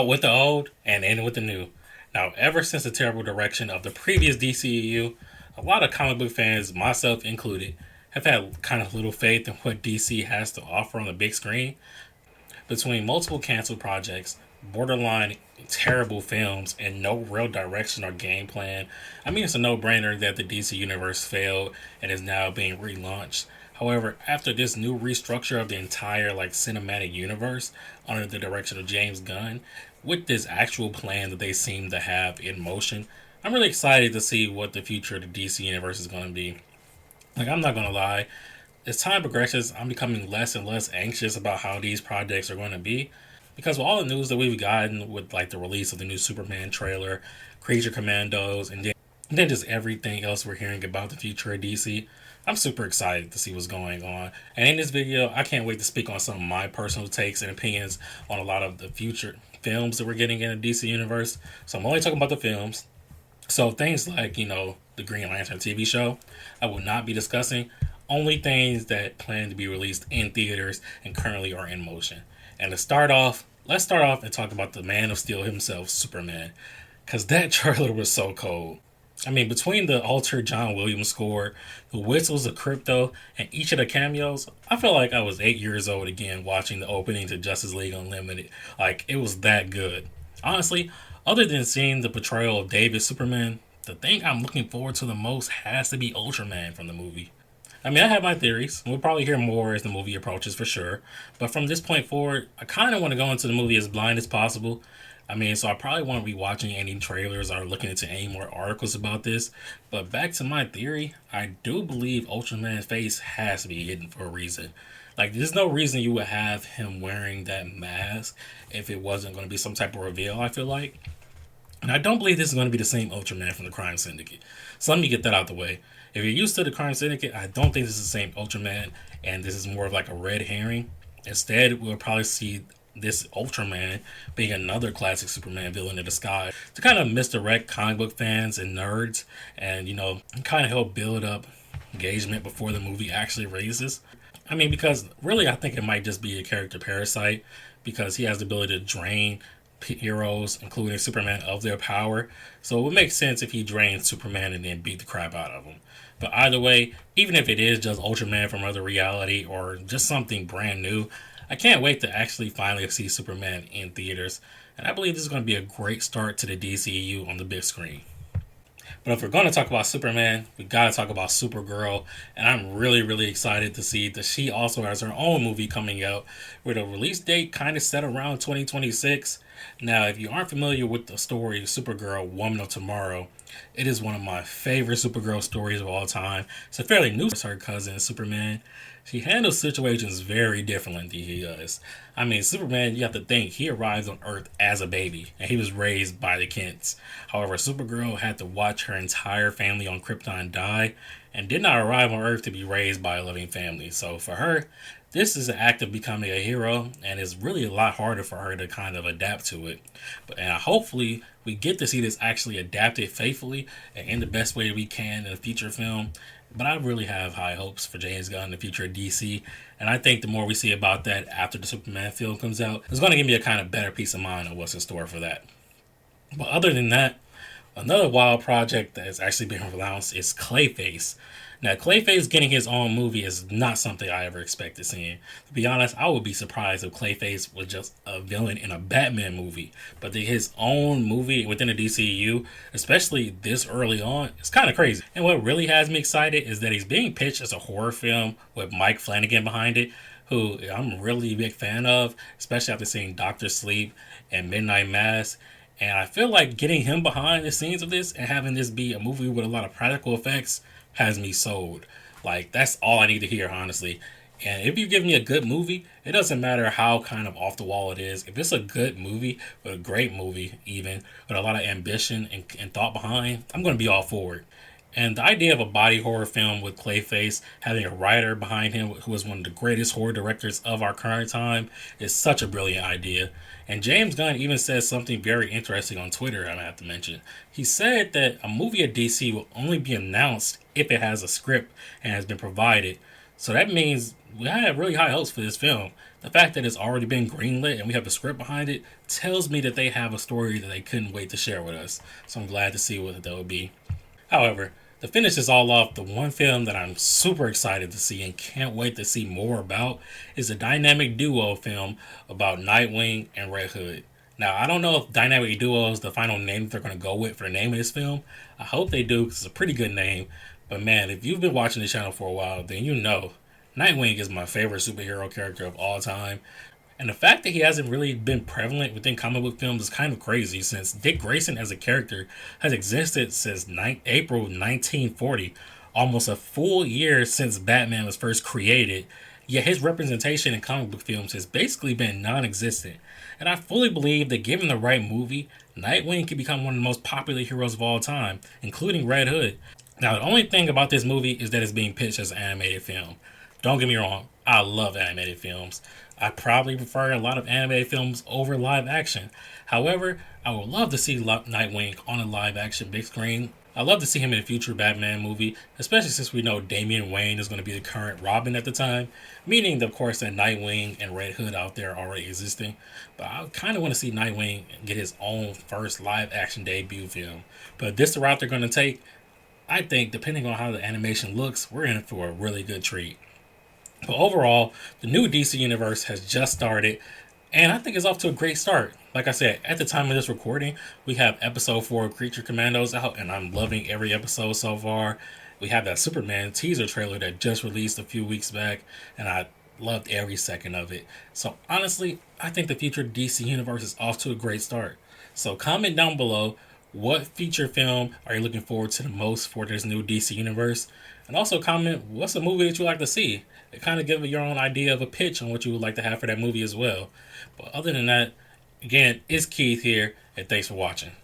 out with the old and in with the new. Now, ever since the terrible direction of the previous DCEU, a lot of comic book fans, myself included, have had kind of little faith in what DC has to offer on the big screen. Between multiple canceled projects, borderline terrible films, and no real direction or game plan, I mean, it's a no brainer that the DC Universe failed and is now being relaunched. However, after this new restructure of the entire cinematic universe under the direction of James Gunn, with this actual plan that they seem to have in motion, I'm really excited to see what the future of the DC Universe is going to be. I'm not gonna lie, as time progresses, I'm becoming less and less anxious about how these projects are going to be. Because with all the news that we've gotten with the release of the new Superman trailer, Creature Commandos, and then just everything else we're hearing about the future of DC, I'm super excited to see what's going on. And in this video, I can't wait to speak on some of my personal takes and opinions on a lot of the future films that we're getting in the DC universe. So I'm only talking about the films. So things like, the Green Lantern TV show, I will not be discussing. Only things that plan to be released in theaters and currently are in motion. And let's start off and talk about the Man of Steel himself, Superman. Because that trailer was so cold. I mean, between the altered John Williams score, the whistles of Crypto, and each of the cameos, I felt like I was 8 years old again watching the opening to Justice League Unlimited. It was that good. Honestly, other than seeing the portrayal of David Superman, the thing I'm looking forward to the most has to be Ultraman from the movie. I mean, I have my theories. We'll probably hear more as the movie approaches for sure. But from this point forward, I kind of want to go into the movie as blind as possible. I mean, so I probably won't be watching any trailers or looking into any more articles about this. But back to my theory, I do believe Ultraman's face has to be hidden for a reason. There's no reason you would have him wearing that mask if it wasn't going to be some type of reveal, I feel like. And I don't believe this is going to be the same Ultraman from the Crime Syndicate. So let me get that out the way. If you're used to the Crime Syndicate, I don't think this is the same Ultraman, and this is more of a red herring. Instead, we'll probably see this Ultraman being another classic Superman villain in disguise to kind of misdirect comic book fans and nerds and, kind of help build up engagement before the movie actually releases. I mean, because really I think it might just be a character parasite because he has the ability to drain heroes, including Superman, of their power. So it would make sense if he drained Superman and then beat the crap out of him. But either way, even if it is just Ultraman from another reality or just something brand new, I can't wait to actually finally see Superman in theaters. And I believe this is going to be a great start to the DCEU on the big screen. But if we're going to talk about Superman, we got to talk about Supergirl. And I'm really, really excited to see that she also has her own movie coming out with a release date kind of set around 2026. Now, if you aren't familiar with the story Supergirl, Woman of Tomorrow, it is one of my favorite Supergirl stories of all time. It's a fairly new her cousin, Superman. She handles situations very differently than he does. I mean, Superman, you have to think, he arrived on Earth as a baby, and he was raised by the Kents. However, Supergirl had to watch her entire family on Krypton die, and did not arrive on Earth to be raised by a loving family. So for her, this is an act of becoming a hero, and it's really a lot harder for her to kind of adapt to it. And hopefully, we get to see this actually adapted faithfully and in the best way we can in a feature film. But I really have high hopes for James Gunn in the future of DC. And I think the more we see about that after the Superman film comes out, it's going to give me a kind of better peace of mind of what's in store for that. But other than that, another wild project that is actually being announced is Clayface. Now, Clayface getting his own movie is not something I ever expected seeing. To be honest, I would be surprised if Clayface was just a villain in a Batman movie. But his own movie within the DCEU, especially this early on, it's kind of crazy. And what really has me excited is that he's being pitched as a horror film with Mike Flanagan behind it, who I'm really a big fan of, especially after seeing Doctor Sleep and Midnight Mass. And I feel like getting him behind the scenes of this and having this be a movie with a lot of practical effects has me sold. That's all I need to hear, honestly. And if you give me a good movie, it doesn't matter how kind of off the wall it is. If it's a good movie, or a great movie even, with a lot of ambition and thought behind, I'm going to be all for it. And the idea of a body horror film with Clayface having a writer behind him who is one of the greatest horror directors of our current time is such a brilliant idea. And James Gunn even says something very interesting on Twitter I have to mention. He said that a movie at DC will only be announced if it has a script and has been provided. So that means we have really high hopes for this film. The fact that it's already been greenlit and we have a script behind it tells me that they have a story that they couldn't wait to share with us. So I'm glad to see what that would be. However, to finish this all off, the one film that I'm super excited to see and can't wait to see more about is a dynamic duo film about Nightwing and Red Hood. Now, I don't know if Dynamic Duo is the final name they're going to go with for the name of this film. I hope they do because it's a pretty good name. But man, if you've been watching the channel for a while, then you know Nightwing is my favorite superhero character of all time. And the fact that he hasn't really been prevalent within comic book films is kind of crazy since Dick Grayson as a character has existed since April 1940, almost a full year since Batman was first created. Yet his representation in comic book films has basically been non existent. And I fully believe that given the right movie, Nightwing could become one of the most popular heroes of all time, including Red Hood. Now, the only thing about this movie is that it's being pitched as an animated film. Don't get me wrong, I love animated films. I probably prefer a lot of animated films over live action. However, I would love to see Nightwing on a live action big screen. I'd love to see him in a future Batman movie, especially since we know Damian Wayne is going to be the current Robin at the time, meaning, of course, that Nightwing and Red Hood out there already existing. But I kind of want to see Nightwing get his own first live action debut film. But if this is the route they're going to take, I think, depending on how the animation looks, we're in for a really good treat. But overall, the new DC universe has just started, and I think it's off to a great start. Like I said, at the time of this recording, we have episode 4 of Creature Commandos out, and I'm loving every episode so far. We have that Superman teaser trailer that just released a few weeks back, and I loved every second of it. So honestly, I think the future DC universe is off to a great start. So comment down below, what feature film are you looking forward to the most for this new DC universe? And also comment, what's a movie that you like to see? It kind of give your own idea of a pitch on what you would like to have for that movie as well. But other than that, again, it's Keith here, and thanks for watching.